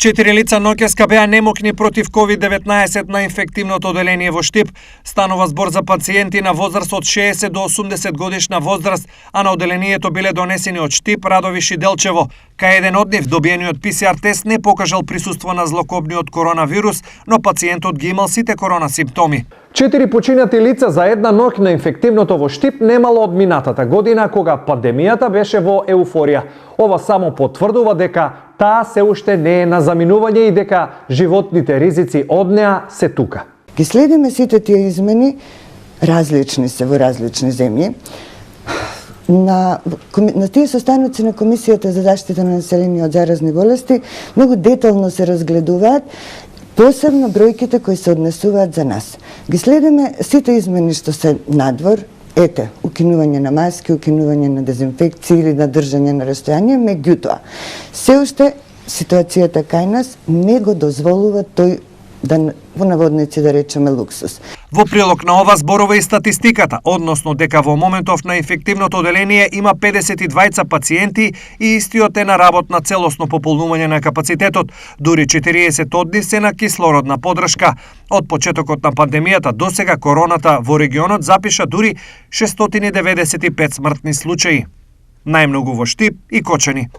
4 лица ноќеска беа немокни против COVID-19 на инфективното оделение во Штип. Станува збор за пациенти на возраст од 60 до 80 годишна возраст, а на оделението биле донесени од Штип, Радовиш и Делчево. Кај еден од нив добиениот ПСР тест не покажал присуство на злокобниот коронавирус, но пациентот ги имал сите корона симптоми. 4 починати лица за една ноќ на инфективното во Штип немало од минатата година, кога пандемијата беше во еуфорија. Ова само потврдува дека таа се уште не е на заминување и дека животните ризици од неа се тука. Ги следиме сите тие измени, различни се во различни земји. На тие состаноци на Комисијата за заштита на население од заразни болести многу детално се разгледуваат, посебно бројките кои се однесуваат за нас. Ги следиме сите измени што се надвор, ете, укинување на маски, укинување на дезинфекција или на држање на растојание, меѓутоа, се уште ситуацијата кај нас не го дозволува тој, во наводници да речеме, луксус. Во прилог на ова зборува и статистиката, односно дека во моментов на инфективното оделение има 52 пациенти и истиот е на работ на целосно пополнување на капацитетот. Дури 40 од нив се на кислородна подршка. Од почетокот на пандемијата до сега короната во регионот запиша дури 695 смртни случаи. Најмногу во Штип и Кочани.